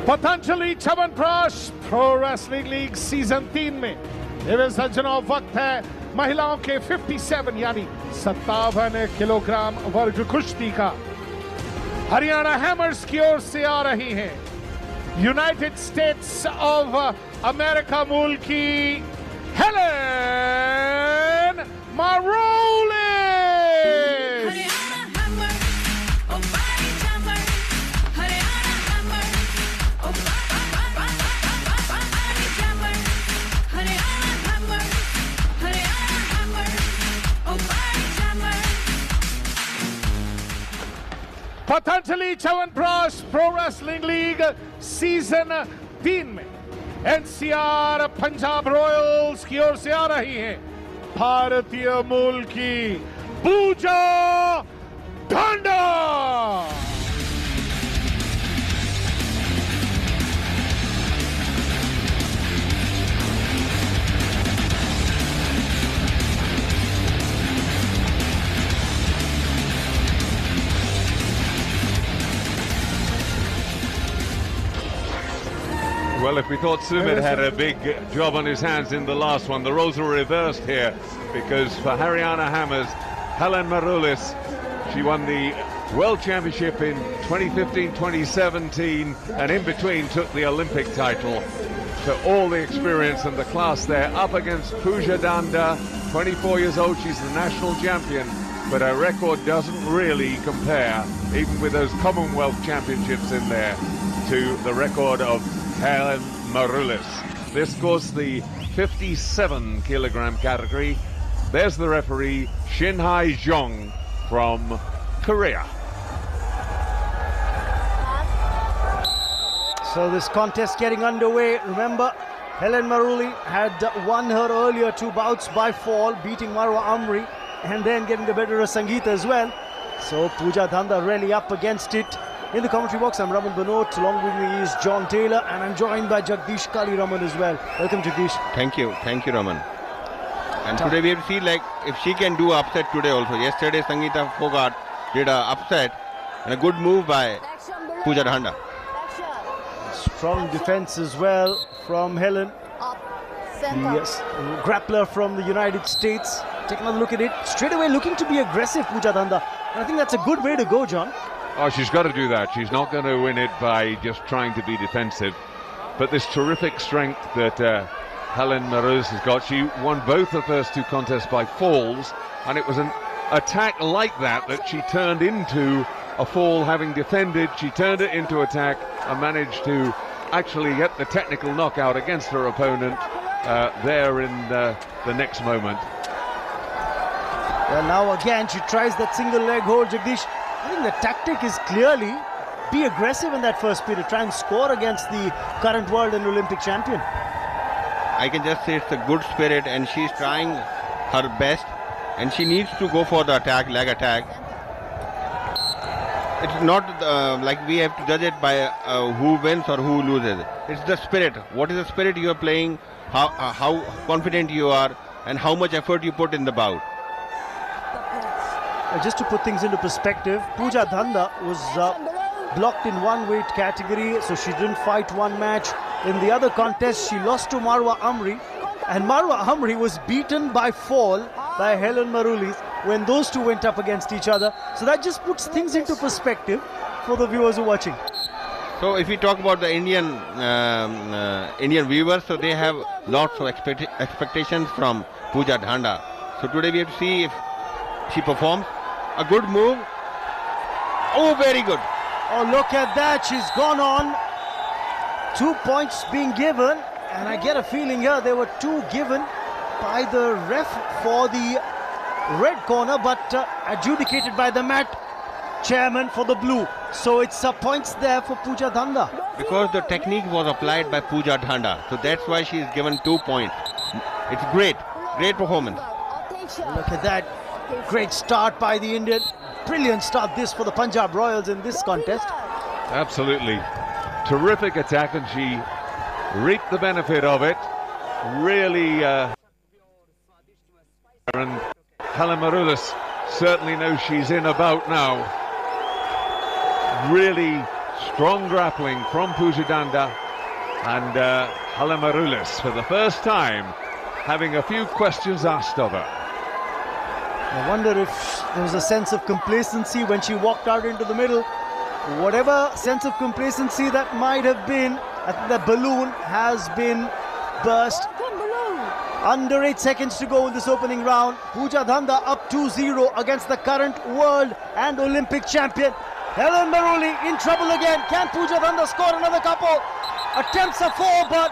Patanjali chyawanprash pro wrestling league season 3 में निवेदन वक्त है महिलाओं के 57 यानी 57 किलोग्राम वर्ग कुश्ती का। हरियाणा हैमर्स की ओर से आ रही हैं यूनाइटेड स्टेट्स ऑफ अमेरिका मूल की Helen Maroulis. Patanjali chyawanprash pro wrestling league season 3 में एनसीआर पंजाब रॉयल्स की ओर से आ रही है भारतीय मूल की पूजा Dhanda. Well, if we thought Sumit had a big job on his hands in the last one, the roles were reversed here, because for Haryana Hammers, Helen Marulis, she won the World Championship in 2015-2017, and in between took the Olympic title. So all the experience and the class there, up against Pooja Dhanda, 24 years old, she's the national champion, but her record doesn't really compare, even with those Commonwealth Championships in there, to the record of Helen Marulis. This goes the 57 kilogram category. There's the referee, Shinhai Jong from Korea. So this contest getting underway. Remember, Helen Maruli had won her earlier 2 bouts by fall, beating Marwa Amri and then getting the better of Sangeeta as well. So Pooja Dhanda really up against it. In the commentary box, I'm Raman Banot. Along with me is John Taylor, and I'm joined by Jagdish Kali Raman as well. Welcome, Jagdish. Thank you, Raman. And today we have to see like if she can do upset today also. Yesterday Sangeeta Fogart did a upset and a good move by Pooja Dhanda. Strong defense as well from Helen. Yes, grappler from the United States. Take another look at it. Straight away looking to be aggressive, Pooja Dhanda. And I think that's a good way to go, John. Oh, she's got to do that. She's not going to win it by just trying to be defensive. But this terrific strength that Helen Marulis has got, she won both the first 2 contests by falls, and it was an attack like that that she turned into a fall. Having defended, she turned it into attack and managed to actually get the technical knockout against her opponent there in the next moment. Well, now again she tries that single leg hold, Jagdish. I think the tactic is clearly be aggressive in that first period, try and score against the current world and Olympic champion. I can just say it's a good spirit and she's trying her best and she needs to go for the attack, leg attack. It's not like we have to judge it by who wins or who loses. It's the spirit. What is the spirit you are playing, how confident you are and how much effort you put in the bout. Just to put things into perspective, Pooja Dhanda was blocked in one weight category, so she didn't fight one match. In the other contest, she lost to Marwa Amri, and Marwa Amri was beaten by fall by Helen Marulis when those two went up against each other. So that just puts things into perspective for the viewers who are watching. So if we talk about the Indian viewers, so they have lots of expectations from Pooja Dhanda. So today we have to see if she performs. A good move. Oh, very good. Oh, look at that. She's gone on. 2 points being given. And I get a feeling here there were 2 given by the ref for the red corner, but adjudicated by the mat chairman for the blue. So it's points there for Pooja Dhanda. Because the technique was applied by Pooja Dhanda. So that's why she is given 2 points. It's great. Great performance. Look at that. Great start by the Indian. Brilliant start this for the Punjab Royals in this contest. Absolutely. Terrific attack, and she reaped the benefit of it. Really, and Helen Marulis certainly knows she's in about now. Really Strong grappling from Pooja Dhanda and Hala Maroulis for the first time having a few questions asked of her. I wonder if there was a sense of complacency when she walked out into the middle. Whatever sense of complacency that might have been, I think the balloon has been burst. Under 8 seconds to go in this opening round. Pooja Dhanda up 2-0 against the current world and Olympic champion. Helen Maruli in trouble again. Can Pooja Dhanda score another couple? Attempts are 4, but,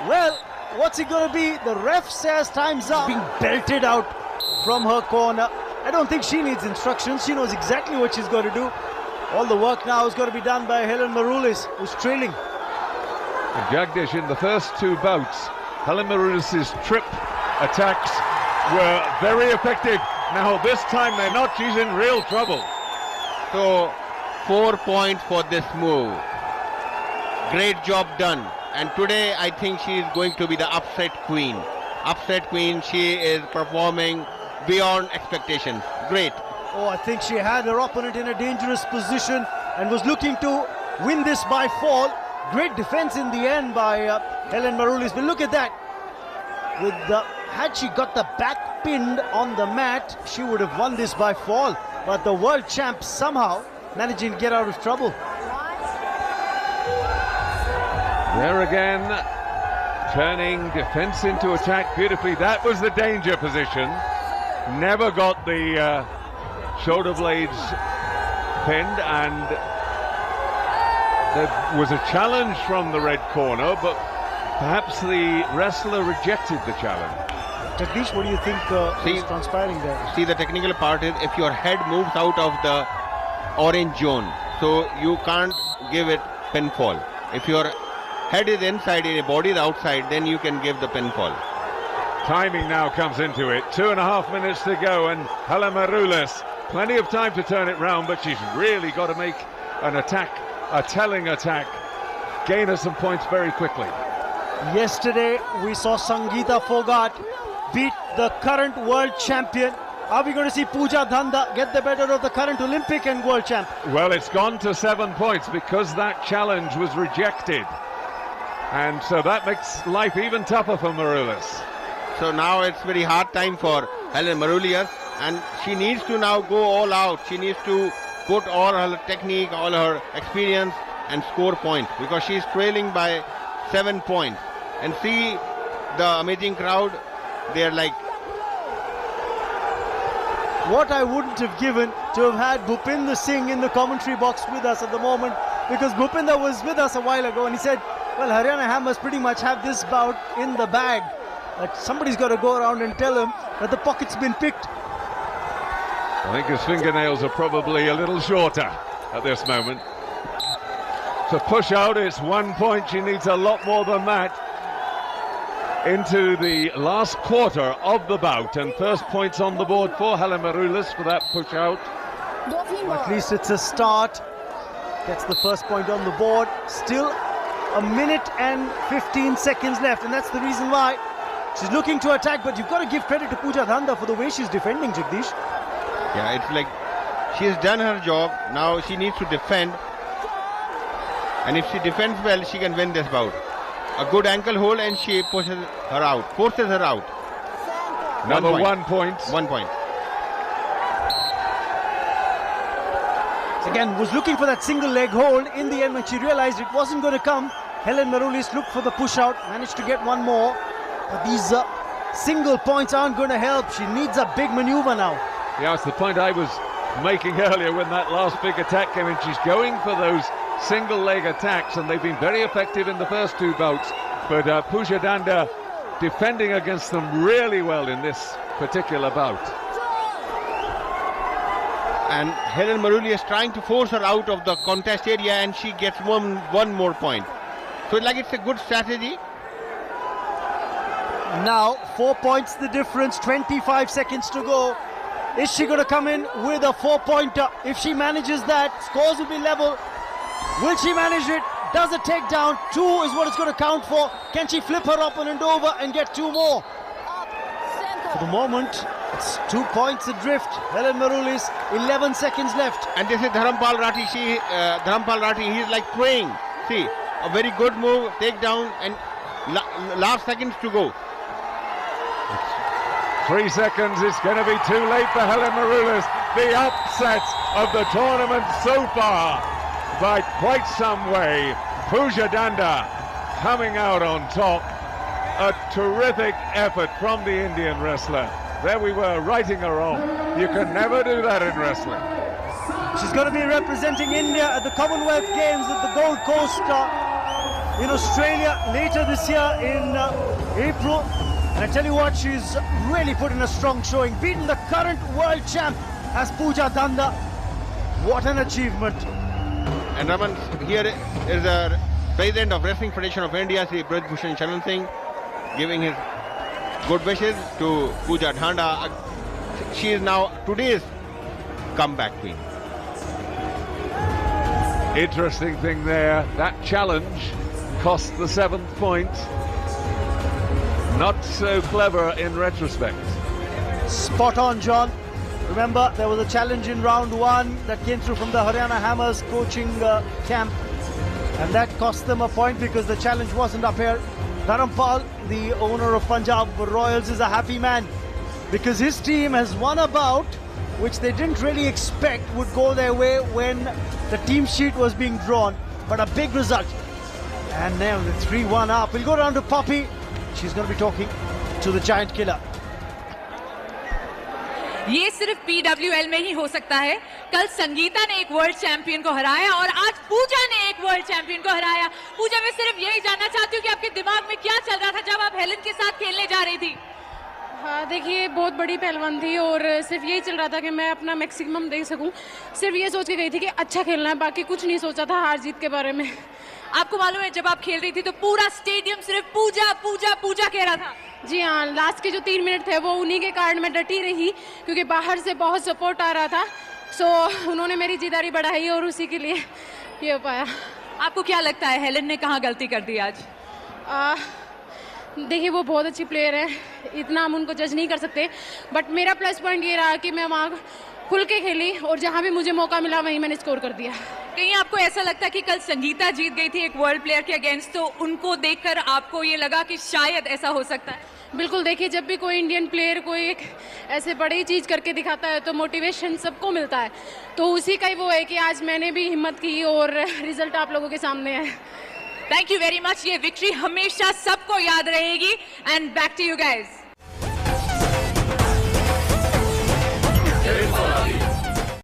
well, what's it going to be? The ref says time's up. Being belted out from her corner. I don't think she needs instructions. She knows exactly what she's going to do. All the work now is going to be done by Helen Maroulis, who's trailing. And Jagdish, in the first two bouts, Helen Maroulis' trip attacks were very effective. Now this time they're not. She's in real trouble. So 4 points for this move. Great job done. And today I think she is going to be the upset queen. Upset queen, she is performing beyond expectations. Great. Oh, I think she had her opponent in a dangerous position and was looking to win this by fall. Great defense in the end by Helen Maroulis. But look at that. Had she got the back pinned on the mat, she would have won this by fall. But the world champ somehow managing to get out of trouble. There again, turning defense into attack beautifully. That was the danger position. Never got the shoulder blades pinned, and there was a challenge from the red corner, but perhaps the wrestler rejected the challenge. Jagdish, what do you think is transpiring there? See, the technical part is if your head moves out of the orange zone, so you can't give it pinfall. If your head is inside and your body is outside, then you can give the pinfall. Timing now comes into it. 2.5 minutes to go, and Hala Maroulis, plenty of time to turn it round, but she's really got to make an attack, a telling attack, gain her some points very quickly. Yesterday we saw Sangeeta Fogart beat the current world champion. Are we going to see Pooja Dhanda get the better of the current Olympic and world champ? Well, it's gone to 7 points because that challenge was rejected, and so that makes life even tougher for Maroulis. So now it's very hard time for Helen Maroulis, and she needs to now go all out. She needs to put all her technique, all her experience, and score points, because she's trailing by 7 points. And see the amazing crowd, they're like... What I wouldn't have given to have had Bhupinder Singh in the commentary box with us at the moment, because Bhupinder was with us a while ago and he said, well, Haryana Hammers pretty much have this bout in the bag. But somebody's got to go around and tell him that the pocket's been picked. I think his fingernails are probably a little shorter at this moment. To push out, it's 1 point. She needs a lot more than that into the last quarter of the bout, and first points on the board for Helen Maroulis for that push out. At least it's a start. Gets the first point on the board. Still a minute and 15 seconds left, and that's the reason why she's looking to attack. But you've got to give credit to Pooja Dhanda for the way she's defending, Jagdish. Yeah, it's like she's done her job. Now she needs to defend, and if she defends well, she can win this bout. A good ankle hold and she pushes her out, forces her out. Another 1 point. 1 point. Again, was looking for that single leg hold. In the end, when she realized it wasn't going to come, Helen Maroulis looked for the push out, managed to get one more. But these single points aren't going to help. She needs a big maneuver now. Yeah, it's the point I was making earlier when that last big attack came in. She's going for those single leg attacks, and they've been very effective in the first two bouts. But Pooja Dhanda defending against them really well in this particular bout. And Helen Maroulis is trying to force her out of the contest area, and she gets one more point. So it's a good strategy. Now 4 points the difference, 25 seconds to go. Is she going to come in with a 4-pointer? If she manages that, scores will be level. Will she manage it? Does a takedown? 2 is what it's going to count for. Can she flip her opponent over and get 2 more? For the moment, It's 2 points adrift. Helen Maroulis, 11 seconds left. And this is Dharampal Rathi. Dharampal Rathi, he's like praying. See, a very good move, take down, and last seconds to go. 3 seconds, it's going to be too late for Helen Maroulis. The upset of the tournament so far by quite some way. Pooja Dhanda coming out on top. A terrific effort from the Indian wrestler. There we were, righting her wrong. You can never do that in wrestling. She's going to be representing India at the Commonwealth Games at the Gold Coast in Australia later this year in April. And I tell you what, she's really put in a strong showing, beaten the current world champ as Pooja Dhanda. What an achievement. And Raman, here is the President of Wrestling Federation of India, Sri Braj Bhushan Sharan Singh, giving his good wishes to Pooja Dhanda. She is now today's comeback queen. Interesting thing there, that challenge cost the 7th point. Not so clever in retrospect. Spot on, John. Remember, there was a challenge in round 1 that came through from the Haryana Hammers coaching camp, and that cost them a point because the challenge wasn't up here. Dharampal, the owner of Punjab Royals, is a happy man because his team has won a bout which they didn't really expect would go their way when the team sheet was being drawn, but a big result. And now the 3-1 up. We'll go down to Poppy. She's going to be talking to the giant killer. ये सिर्फ PWL में ही हो सकता है. कल संगीता ने एक world champion को हराया और आज पूजा ने एक वर्ल्ड चैंपियन को हराया. पूजा, मैं सिर्फ यही जानना चाहती हूँ कि आपके दिमाग में क्या चल रहा था जब आप हेलन के साथ खेलने जा रही थी? हाँ, देखिए, बहुत बड़ी पहलवान थी और सिर्फ यही चल रहा था कि मैं अपना मैक्सिमम दे सकूं. सिर्फ ये सोच के गई थी कि अच्छा खेलना है, बाकी कुछ नहीं सोचा था हार जीत के बारे में. आपको मालूम है जब आप खेल रही थी तो पूरा स्टेडियम सिर्फ पूजा पूजा पूजा कह रहा था. जी हाँ, लास्ट के जो 3 मिनट थे वो उन्हीं के कारण मैं डटी रही क्योंकि बाहर से बहुत सपोर्ट आ रहा था. सो उन्होंने मेरी जीदारी बढ़ाई और उसी के लिए ये हो पाया. आपको क्या लगता है हेलन ने कहाँ गलती कर दी आज? देखिए, वो बहुत अच्छी प्लेयर है, इतना हम उनको जज नहीं कर सकते, बट मेरा प्लस पॉइंट ये रहा कि मैं वहाँ खुल के खेली और जहाँ भी मुझे मौका मिला वहीं मैंने स्कोर कर दिया. कहीं आपको ऐसा लगता है कि कल संगीता जीत गई थी एक वर्ल्ड प्लेयर के अगेंस्ट, तो उनको देखकर आपको ये लगा कि शायद ऐसा हो सकता है? बिल्कुल. देखिए, जब भी कोई इंडियन प्लेयर कोई एक ऐसे बड़ी चीज़ करके दिखाता है तो मोटिवेशन सबको मिलता है, तो उसी का ही वो है कि आज मैंने भी हिम्मत की और रिजल्ट आप लोगों के सामने है. Thank you very much. ये विक्ट्री हमेशा सबको याद रहेगी. And back to you guys.